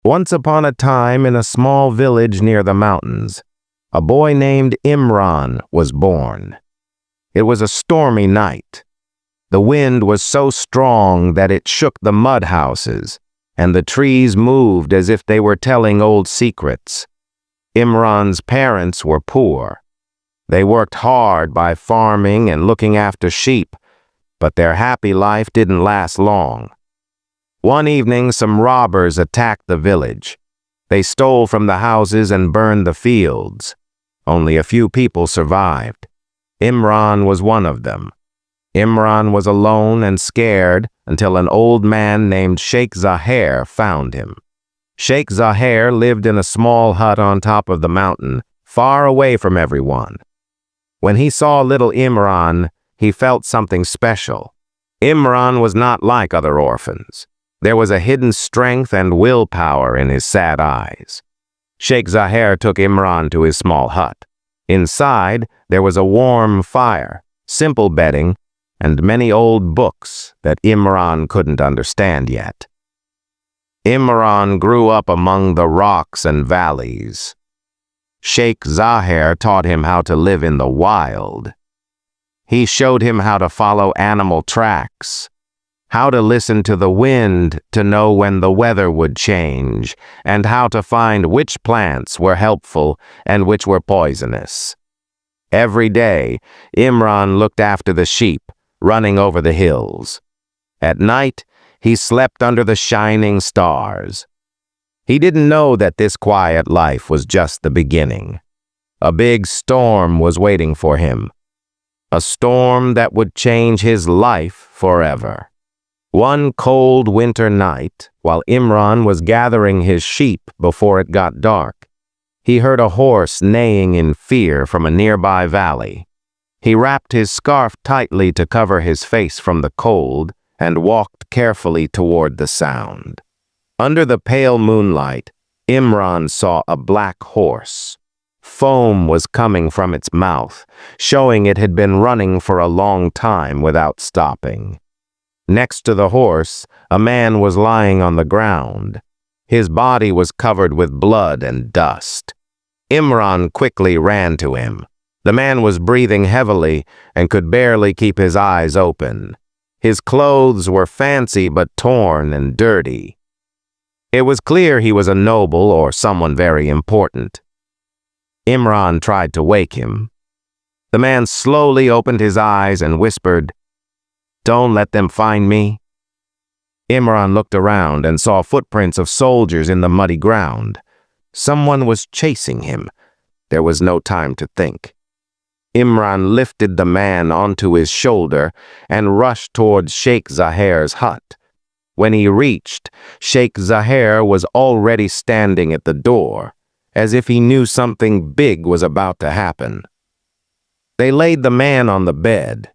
Once upon a time, in a small village near the mountains, a boy named Imran was born. It was a stormy night. The wind was so strong that it shook the mud houses, and the trees moved as if they were telling old secrets. Imran's parents were poor. They worked hard by farming and looking after sheep, but their happy life didn't last long. One evening, some robbers attacked the village. They stole from the houses and burned the fields. Only a few people survived. Imran was one of them. Imran was alone and scared until an old man named Sheikh Zahir found him. Sheikh Zahir lived in a small hut on top of the mountain, far away from everyone. When he saw little Imran, he felt something special. Imran was not like other orphans. There was a hidden strength and willpower in his sad eyes. Sheikh Zahir took Imran to his small hut. Inside, there was a warm fire, simple bedding, and many old books that Imran couldn't understand yet. Imran grew up among the rocks and valleys. Sheikh Zahir taught him how to live in the wild. He showed him how to follow animal tracks, how to listen to the wind to know when the weather would change, and how to find which plants were helpful and which were poisonous. Every day, Imran looked after the sheep, running over the hills. At night, he slept under the shining stars. He didn't know that this quiet life was just the beginning. A big storm was waiting for him. A storm that would change his life forever. One cold winter night, while Imran was gathering his sheep before it got dark, he heard a horse neighing in fear from a nearby valley. He wrapped his scarf tightly to cover his face from the cold and walked carefully toward the sound. Under the pale moonlight, Imran saw a black horse. Foam was coming from its mouth, showing it had been running for a long time without stopping. Next to the horse, a man was lying on the ground. His body was covered with blood and dust. Imran quickly ran to him. The man was breathing heavily and could barely keep his eyes open. His clothes were fancy but torn and dirty. It was clear he was a noble or someone very important. Imran tried to wake him. The man slowly opened his eyes and whispered, "Don't let them find me." Imran looked around and saw footprints of soldiers in the muddy ground. Someone was chasing him. There was no time to think. Imran lifted the man onto his shoulder and rushed towards Sheikh Zahir's hut. When he reached, Sheikh Zahir was already standing at the door, as if he knew something big was about to happen. They laid the man on the bed.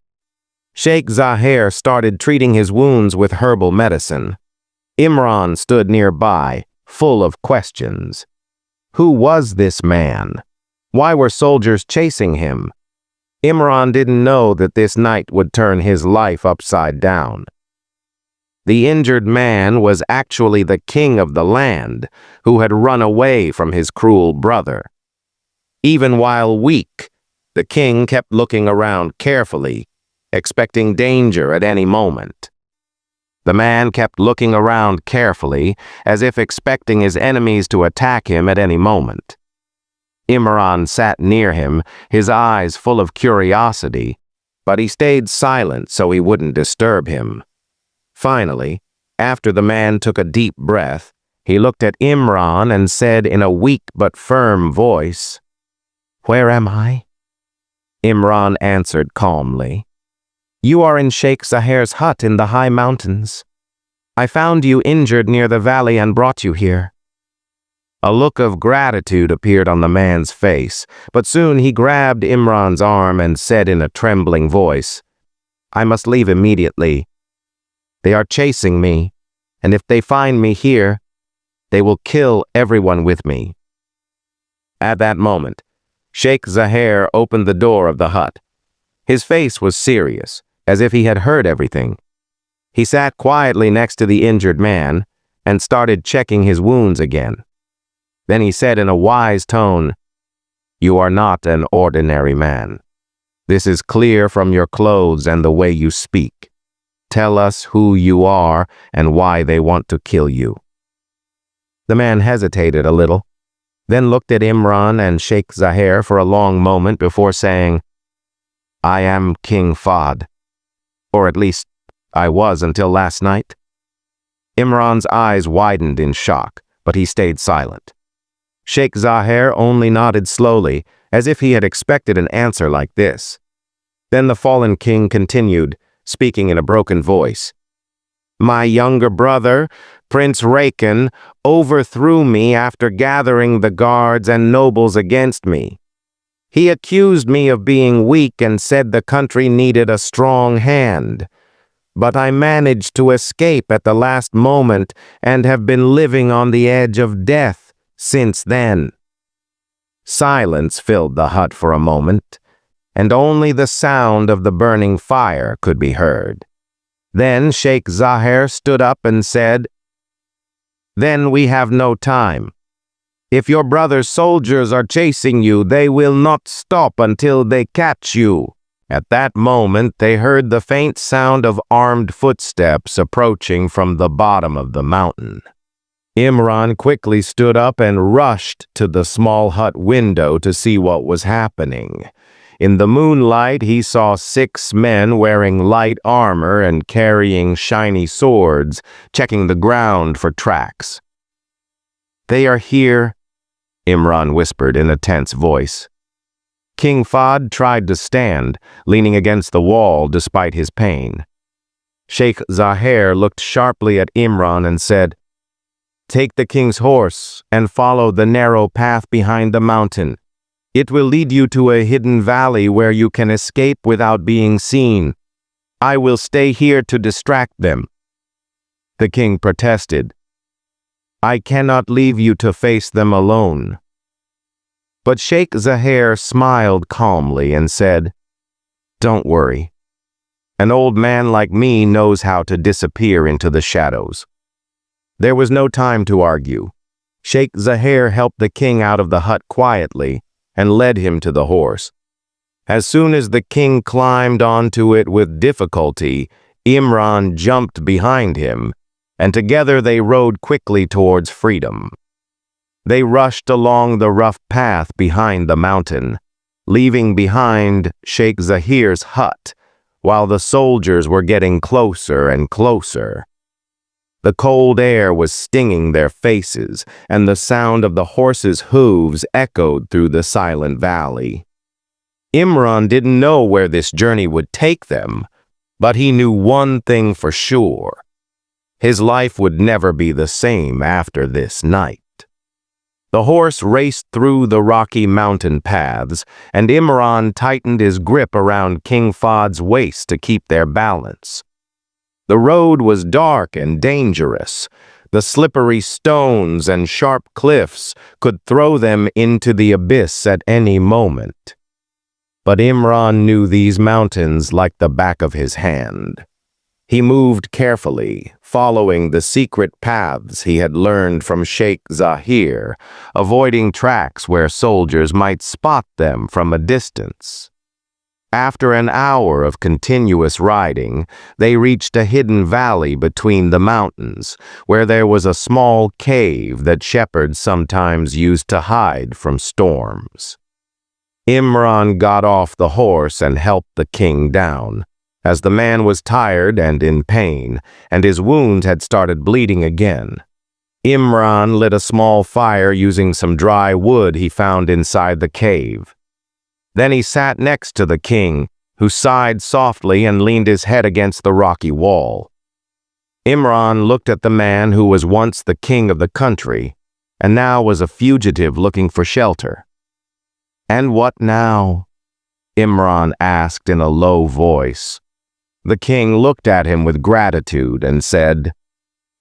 Sheikh Zahir started treating his wounds with herbal medicine. Imran stood nearby, full of questions. Who was this man? Why were soldiers chasing him? Imran didn't know that this night would turn his life upside down. The injured man was actually the king of the land, who had run away from his cruel brother. Even while weak, the king kept looking around carefully, expecting danger at any moment. The man kept looking around carefully, as if expecting his enemies to attack him at any moment. Imran sat near him, his eyes full of curiosity, but he stayed silent so he wouldn't disturb him. Finally, after the man took a deep breath, he looked at Imran and said in a weak but firm voice, "Where am I?" Imran answered calmly, "You are in Sheikh Zahir's hut in the high mountains. I found you injured near the valley and brought you here." A look of gratitude appeared on the man's face, but soon he grabbed Imran's arm and said in a trembling voice, "I must leave immediately. They are chasing me, and if they find me here, they will kill everyone with me." At that moment, Sheikh Zahir opened the door of the hut. His face was serious, as if he had heard everything. He sat quietly next to the injured man, and started checking his wounds again. Then he said in a wise tone, "You are not an ordinary man. This is clear from your clothes and the way you speak. Tell us who you are and why they want to kill you." The man hesitated a little, then looked at Imran and Sheikh Zahir for a long moment before saying, "I am King Fahd, or at least I was until last night." Imran's eyes widened in shock, but he stayed silent. Sheikh Zahir only nodded slowly, as if he had expected an answer like this. Then the fallen king continued, speaking in a broken voice. "My younger brother, Prince Rakan, overthrew me after gathering the guards and nobles against me. He accused me of being weak and said the country needed a strong hand. But I managed to escape at the last moment and have been living on the edge of death since then." Silence filled the hut for a moment, and only the sound of the burning fire could be heard. Then Sheikh Zahir stood up and said, "Then we have no time. If your brother's soldiers are chasing you, they will not stop until they catch you." At that moment, they heard the faint sound of armed footsteps approaching from the bottom of the mountain. Imran quickly stood up and rushed to the small hut window to see what was happening. In the moonlight, he saw 6 men wearing light armor and carrying shiny swords, checking the ground for tracks. "They are here," Imran whispered in a tense voice. King Fahd tried to stand, leaning against the wall despite his pain. Sheikh Zahir looked sharply at Imran and said, "Take the king's horse and follow the narrow path behind the mountain. It will lead you to a hidden valley where you can escape without being seen. I will stay here to distract them." The king protested, "I cannot leave you to face them alone." But Sheikh Zahir smiled calmly and said, "Don't worry. An old man like me knows how to disappear into the shadows." There was no time to argue. Sheikh Zahir helped the king out of the hut quietly and led him to the horse. As soon as the king climbed onto it with difficulty, Imran jumped behind him, and together they rode quickly towards freedom. They rushed along the rough path behind the mountain, leaving behind Sheikh Zahir's hut, while the soldiers were getting closer and closer. The cold air was stinging their faces, and the sound of the horses' hooves echoed through the silent valley. Imran didn't know where this journey would take them, but he knew one thing for sure. His life would never be the same after this night. The horse raced through the rocky mountain paths, and Imran tightened his grip around King Fahd's waist to keep their balance. The road was dark and dangerous. The slippery stones and sharp cliffs could throw them into the abyss at any moment. But Imran knew these mountains like the back of his hand. He moved carefully, following the secret paths he had learned from Sheikh Zahir, avoiding tracks where soldiers might spot them from a distance. After an hour of continuous riding, they reached a hidden valley between the mountains, where there was a small cave that shepherds sometimes used to hide from storms. Imran got off the horse and helped the king down, as the man was tired and in pain, and his wound had started bleeding again. Imran lit a small fire using some dry wood he found inside the cave. Then he sat next to the king, who sighed softly and leaned his head against the rocky wall. Imran looked at the man who was once the king of the country, and now was a fugitive looking for shelter. "And what now?" Imran asked in a low voice. The king looked at him with gratitude and said,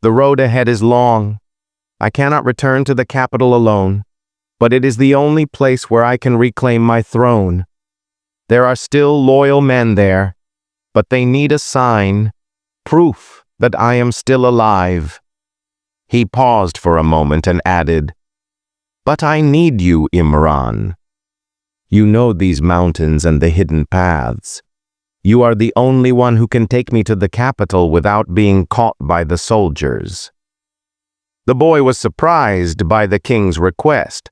"The road ahead is long. I cannot return to the capital alone, but it is the only place where I can reclaim my throne. There are still loyal men there, but they need a sign, proof that I am still alive." He paused for a moment and added, "But I need you, Imran. You know these mountains and the hidden paths. You are the only one who can take me to the capital without being caught by the soldiers." The boy was surprised by the king's request,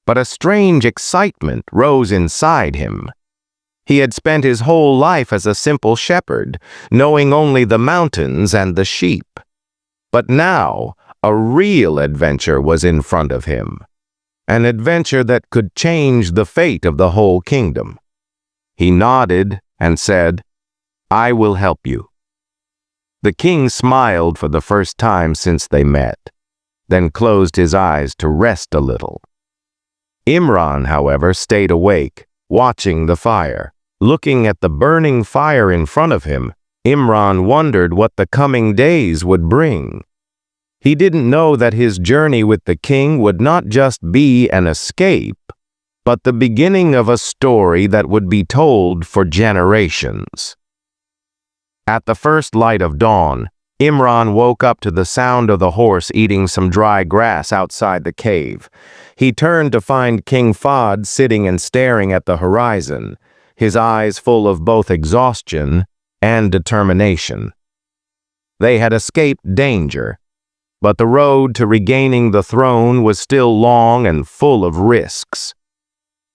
but a strange excitement rose inside him. He had spent his whole life as a simple shepherd, knowing only the mountains and the sheep. But now, a real adventure was in front of him, an adventure that could change the fate of the whole kingdom. He nodded and said, "I will help you." The king smiled for the first time since they met, then closed his eyes to rest a little. Imran, however, stayed awake, watching the fire. Looking at the burning fire in front of him, Imran wondered what the coming days would bring. He didn't know that his journey with the king would not just be an escape, but the beginning of a story that would be told for generations. At the first light of dawn, Imran woke up to the sound of the horse eating some dry grass outside the cave. He turned to find King Fahd sitting and staring at the horizon, his eyes full of both exhaustion and determination. They had escaped danger, but the road to regaining the throne was still long and full of risks.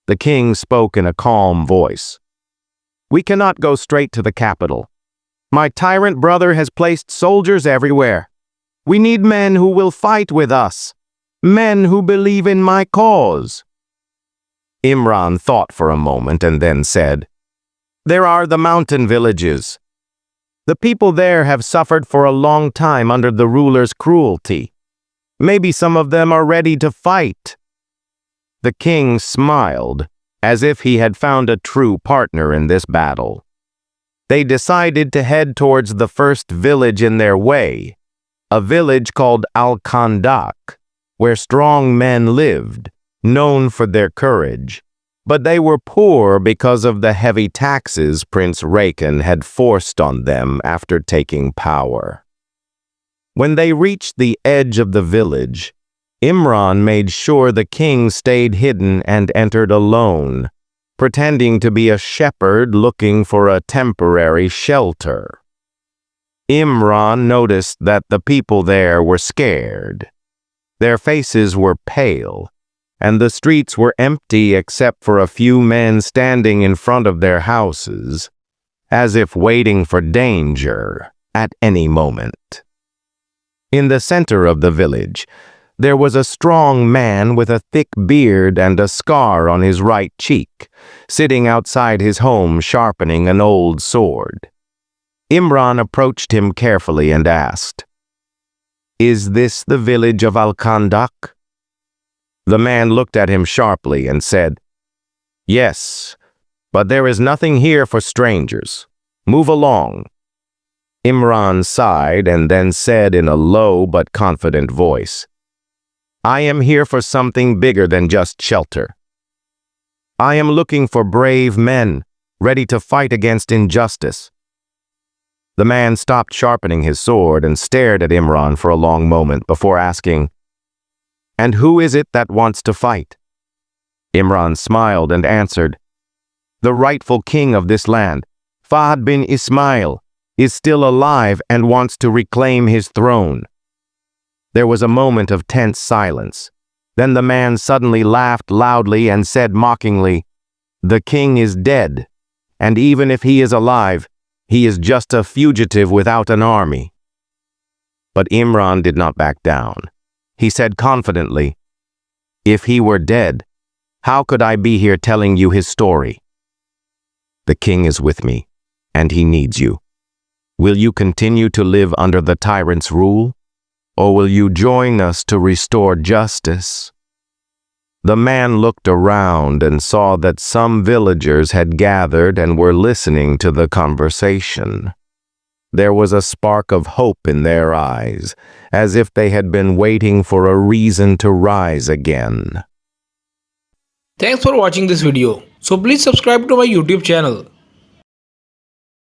The king spoke in a calm voice. "We cannot go straight to the capital. My tyrant brother has placed soldiers everywhere. We need men who will fight with us, men who believe in my cause." Imran thought for a moment and then said, "There are the mountain villages. The people there have suffered for a long time under the ruler's cruelty. Maybe some of them are ready to fight." The king smiled, as if he had found a true partner in this battle. They decided to head towards the first village in their way, a village called Al-Khandak, where strong men lived, known for their courage. But they were poor because of the heavy taxes Prince Rakan had forced on them after taking power. When they reached the edge of the village, Imran made sure the king stayed hidden and entered alone, pretending to be a shepherd looking for a temporary shelter. Imran noticed that the people there were scared. Their faces were pale, and the streets were empty except for a few men standing in front of their houses, as if waiting for danger at any moment. In the center of the village, there was a strong man with a thick beard and a scar on his right cheek, sitting outside his home sharpening an old sword. Imran approached him carefully and asked, "Is this the village of Al-Khandak?" The man looked at him sharply and said, "Yes, but there is nothing here for strangers. Move along." Imran sighed and then said in a low but confident voice, "I am here for something bigger than just shelter. I am looking for brave men, ready to fight against injustice." The man stopped sharpening his sword and stared at Imran for a long moment before asking, "And who is it that wants to fight?" Imran smiled and answered, "The rightful king of this land, Fahd bin Ismail, is still alive and wants to reclaim his throne." There was a moment of tense silence. Then the man suddenly laughed loudly and said mockingly, "The king is dead, and even if he is alive, he is just a fugitive without an army." But Imran did not back down. He said confidently, "If he were dead, how could I be here telling you his story? The king is with me, and he needs you. Will you continue to live under the tyrant's rule, or will you join us to restore justice?" The man looked around and saw that some villagers had gathered and were listening to the conversation. There was a spark of hope in their eyes, as if they had been waiting for a reason to rise again. Thanks for watching this video. So please subscribe to my YouTube channel